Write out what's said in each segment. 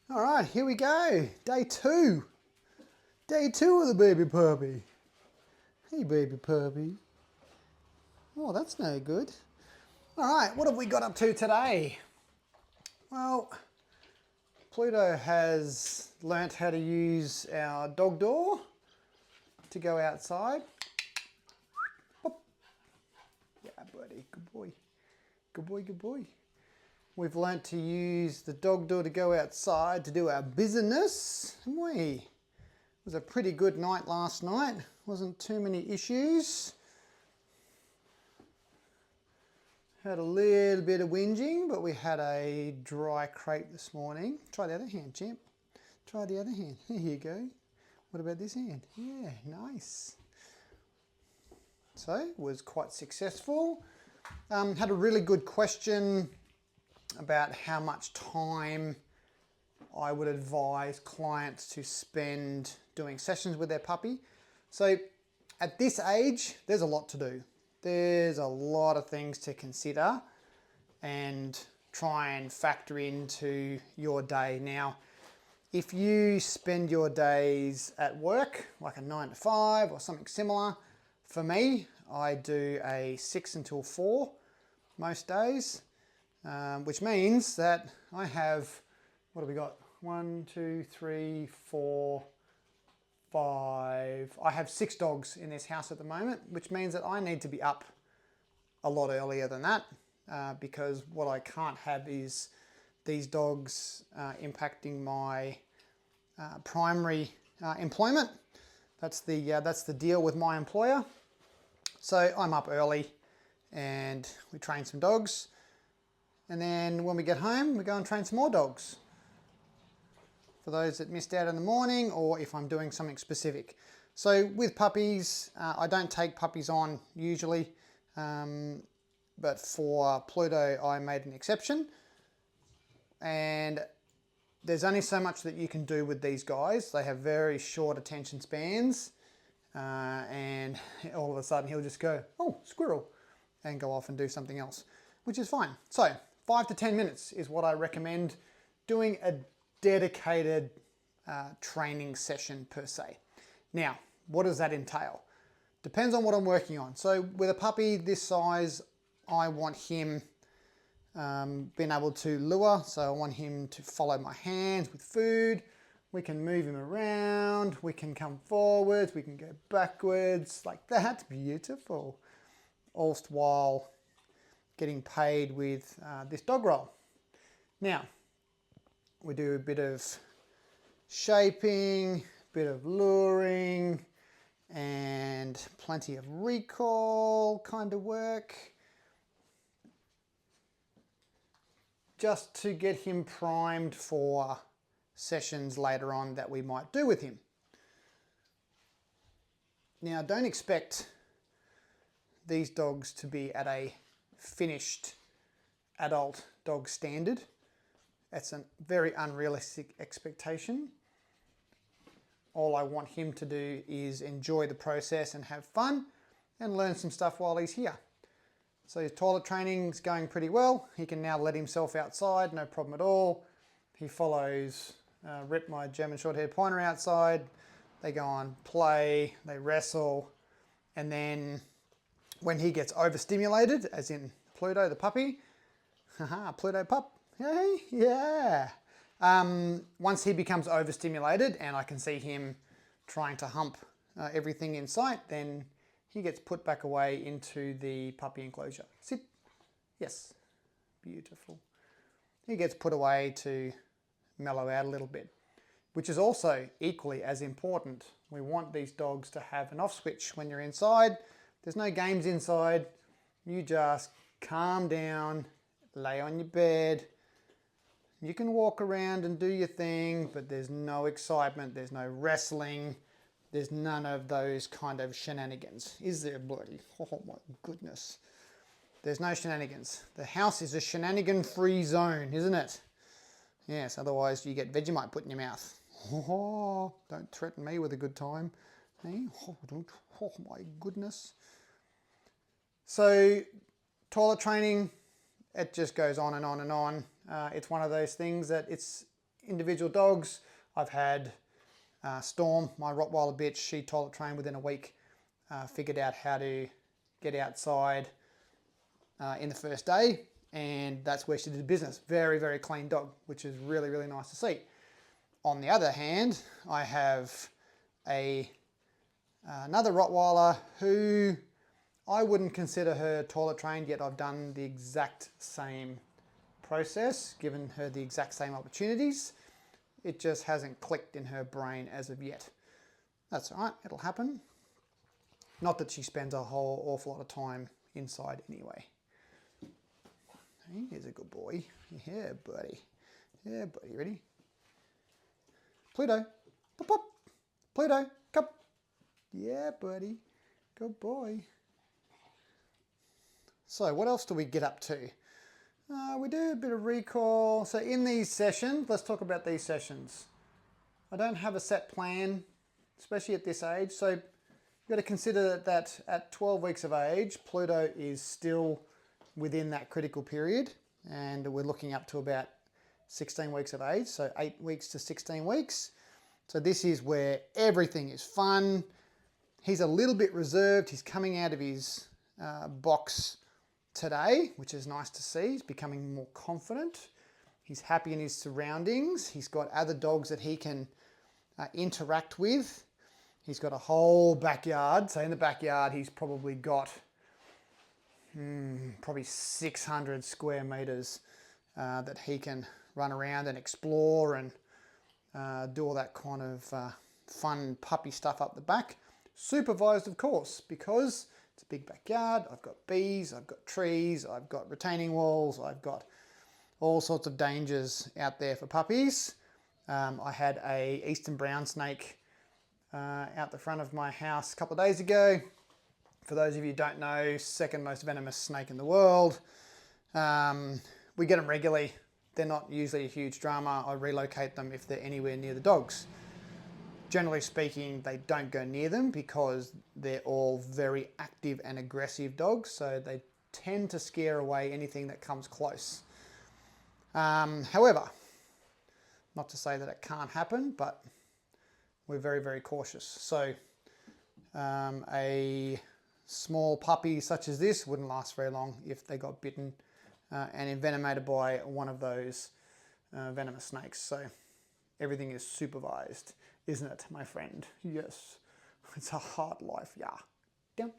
All right, here we go. Day two. Day two of the baby puppy. Hey, baby puppy. Oh, that's no good. All right, what have we got up to today? Well, Pluto has learnt how to use our dog door to go outside. Pop. Yeah, buddy, good boy. Good boy, good boy. We've learnt to use the dog door to go outside to do our business, haven't we? It was a pretty good night last night. Wasn't too many issues. Had a little bit of whinging, but we had a dry crate this morning. Try the other hand, champ. Try the other hand. Here you go. What about this hand? Yeah, nice. So, it was quite successful. Had a really good question about how much time I would advise clients to spend doing sessions with their puppy. So at this age, there's a lot to do. There's a lot of things to consider and try and factor into your day. Now, if you spend your days at work, like a 9 to 5 or something similar, for me, I do a 6 until 4 most days. Which means that I have, what have we got? 1, 2, 3, 4, 5. I have 6 dogs in this house at the moment, which means that I need to be up a lot earlier than that because what I can't have is these dogs impacting my primary employment. That's the deal with my employer. So I'm up early and we train some dogs. And then when we get home, we go and train some more dogs. For those that missed out in the morning, or if I'm doing something specific. So with puppies, I don't take puppies on usually, but for Pluto, I made an exception. And there's only so much that you can do with these guys. They have very short attention spans, and all of a sudden he'll just go, oh, squirrel, and go off and do something else, which is fine. So 5 to 10 minutes is what I recommend doing a dedicated training session per se. Now, what does that entail? Depends on what I'm working on. So with a puppy this size, I want him being able to lure. So I want him to follow my hands with food. We can move him around. We can come forwards. We can go backwards like that. Beautiful. All while getting paid with this dog roll. Now, we do a bit of shaping, bit of luring, and plenty of recall kind of work, just to get him primed for sessions later on that we might do with him. Now, don't expect these dogs to be at a finished adult dog standard. That's a very unrealistic expectation. All I want him to do is enjoy the process and have fun and learn some stuff while he's here. So his toilet training is going pretty well. He can now let himself outside, no problem at all. He follows Rip, my German short-haired pointer, outside. They go on play, they wrestle, and then when he gets overstimulated, as in Pluto the puppy, haha, Pluto pup, hey, yeah. Once he becomes overstimulated and I can see him trying to hump everything in sight, then he gets put back away into the puppy enclosure. Sit. Yes. Beautiful. He gets put away to mellow out a little bit, which is also equally as important. We want these dogs to have an off switch when you're inside. There's no games inside. You just calm down, lay on your bed. You can walk around and do your thing, but there's no excitement, there's no wrestling, there's none of those kind of shenanigans. Is there, buddy? Oh my goodness. There's no shenanigans. The house is a shenanigan-free zone, isn't it? Yes, otherwise you get Vegemite put in your mouth. Oh, don't threaten me with a good time. Hey? Oh my goodness. So, toilet training, it just goes on and on and on. It's one of those things that it's individual dogs. I've had Storm, my Rottweiler bitch, she toilet trained within a week, figured out how to get outside in the first day, and that's where she did business. Very, very clean dog, which is really, really nice to see. On the other hand, I have another Rottweiler who I wouldn't consider her toilet trained, yet I've done the exact same process, given her the exact same opportunities. It just hasn't clicked in her brain as of yet. That's all right, it'll happen. Not that she spends a whole awful lot of time inside anyway. He's a good boy. Yeah, buddy. Yeah, buddy, ready? Pluto, pop, pop. Pluto, come. Yeah, buddy. Good boy. So what else do we get up to? We do a bit of recall. So in these sessions, let's talk about these sessions. I don't have a set plan, especially at this age. So you've got to consider that at 12 weeks of age, Pluto is still within that critical period. And we're looking up to about 16 weeks of age. So 8 weeks to 16 weeks. So this is where everything is fun. He's a little bit reserved. He's coming out of his box today, which is nice to see. He's becoming more confident. He's happy in his surroundings. He's got other dogs that he can interact with. He's got a whole backyard. So in the backyard, he's probably got probably 600 square meters that he can run around and explore and do all that kind of fun puppy stuff up the back. Supervised, of course, because it's a big backyard. I've got bees, I've got trees, I've got retaining walls, I've got all sorts of dangers out there for puppies. I had a eastern brown snake out the front of my house a couple of days ago. For those of you who don't know, second most venomous snake in the world. We get them regularly. They're not usually a huge drama. I relocate them if they're anywhere near the dogs. Generally speaking, they don't go near them because they're all very active and aggressive dogs, so they tend to scare away anything that comes close. However, not to say that it can't happen, but we're very, very cautious. So a small puppy such as this wouldn't last very long if they got bitten and envenomated by one of those venomous snakes. So everything is supervised, isn't it, my friend? Yes, it's a hard life, yeah. Down.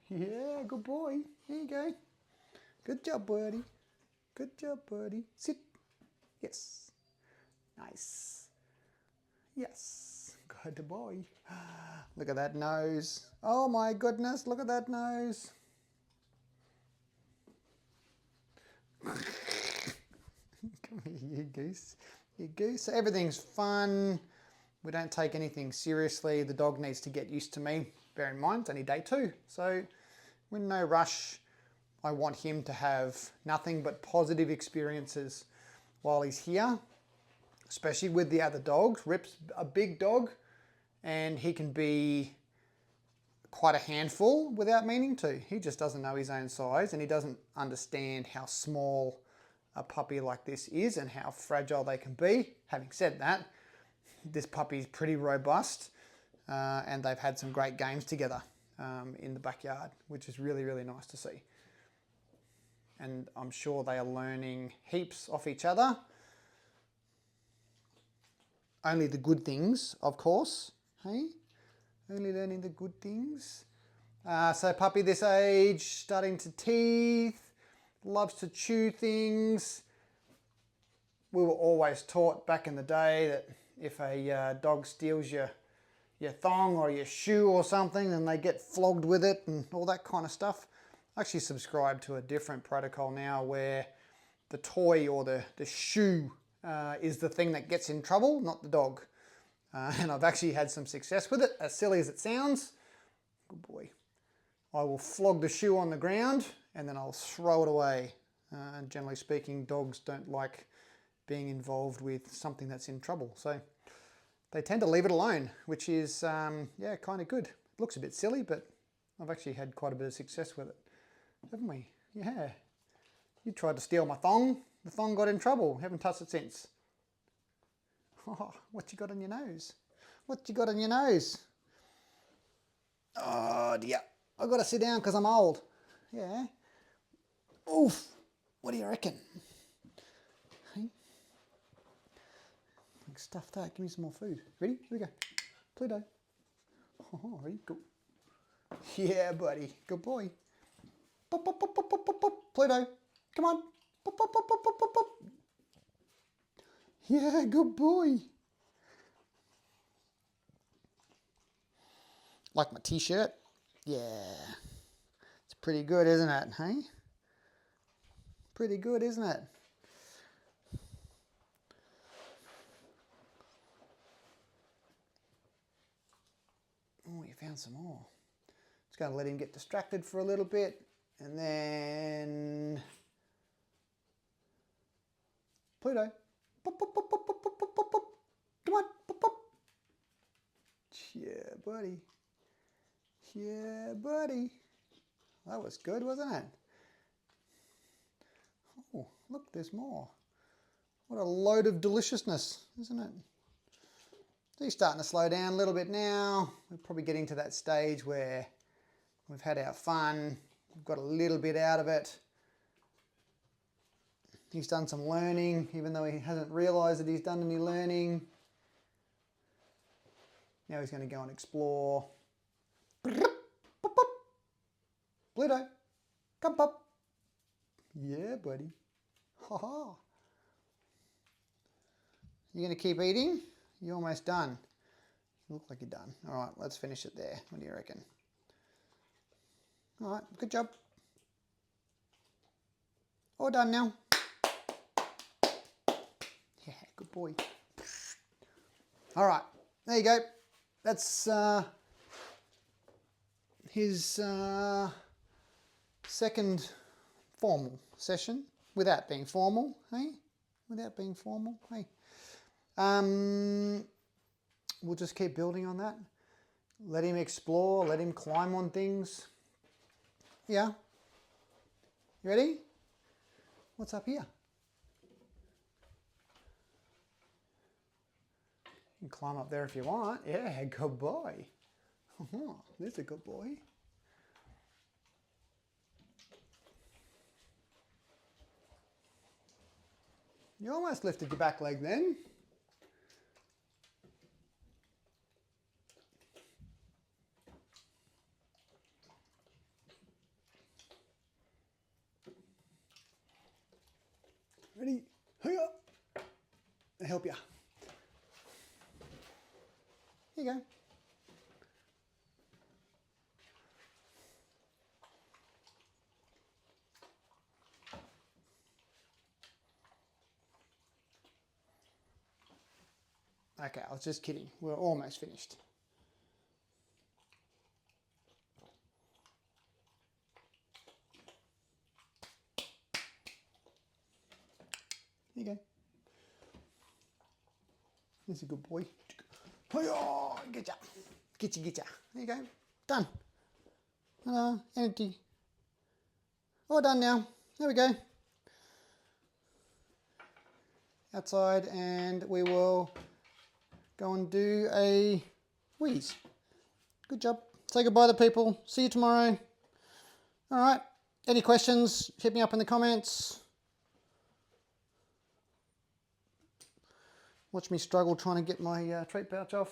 Yeah, good boy. There you go. Good job, buddy. Good job, buddy. Sit. Yes. Nice. Yes. Good boy. Look at that nose. Oh my goodness, look at that nose. Come here, you goose. You goose. So everything's fun. We don't take anything seriously. The dog needs to get used to me. Bear in mind, it's only day 2. So we're in no rush. I want him to have nothing but positive experiences while he's here, especially with the other dogs. Rip's a big dog and he can be quite a handful without meaning to. He just doesn't know his own size and he doesn't understand how small a puppy like this is and how fragile they can be. Having said that, this puppy is pretty robust and they've had some great games together in the backyard, which is really, really nice to see. And I'm sure they are learning heaps off each other. Only the good things, of course. Hey? Only learning the good things. So puppy this age, starting to teeth, loves to chew things. We were always taught back in the day that if a dog steals your thong or your shoe or something, then they get flogged with it and all that kind of stuff. I actually subscribe to a different protocol now where the toy or the shoe is the thing that gets in trouble, not the dog. And I've actually had some success with it, as silly as it sounds. Good boy. I will flog the shoe on the ground and then I'll throw it away. And generally speaking, dogs don't like being involved with something that's in trouble. So they tend to leave it alone, which is, yeah, kind of good. It looks a bit silly, but I've actually had quite a bit of success with it. Haven't we? Yeah. You tried to steal my thong. The thong got in trouble. Haven't touched it since. Oh, what you got on your nose? What you got on your nose? Oh dear. I've got to sit down because I'm old. Yeah. Oof. What do you reckon? Hey? Stuff that. Give me some more food. Ready? Here we go. Pluto. Oh, ready? Go. Yeah, buddy. Good boy. Pop, pop, pop, pop, pop, pop, pop. Pluto. Come on. Pop, pop, pop, pop, pop, pop, pop. Yeah, good boy. Like my t-shirt? Yeah. It's pretty good, isn't it? Hey? Pretty good, isn't it? Oh, you found some more. Just going to let him get distracted for a little bit. And then... Pluto. Pop, pop, pop, pop, pop, pop, pop, pop, pop. Come on. Pop, pop. Yeah, buddy. Yeah, buddy. That was good, wasn't it? Oh, look, there's more. What a load of deliciousness, isn't it? He's starting to slow down a little bit now. We're probably getting to that stage where we've had our fun. We've got a little bit out of it. He's done some learning, even though he hasn't realised that he's done any learning. Now he's going to go and explore. Pluto, come up. Yeah, buddy. Ha ha. You going to keep eating? You're almost done. You look like you're done. All right, let's finish it there. What do you reckon? All right, good job. All done now. Yeah, good boy. All right, there you go. That's his second formal session without being formal, hey? Without being formal, hey? We'll just keep building on that. Let him explore, let him climb on things. Yeah? You ready? What's up here? You can climb up there if you want. Yeah, good boy. There's a good boy. You almost lifted your back leg then. Ready? Hiya! I'll help you. Here you go. Okay, I was just kidding. We're almost finished. Here you go. He's a good boy. Oh, get ya. Get ya, get ya. There you go. Done. Empty. All done now. There we go. Outside, and we will go and do a wheeze. Good job. Say goodbye to people. See you tomorrow. All right. Any questions? Hit me up in the comments. Watch me struggle trying to get my treat pouch off.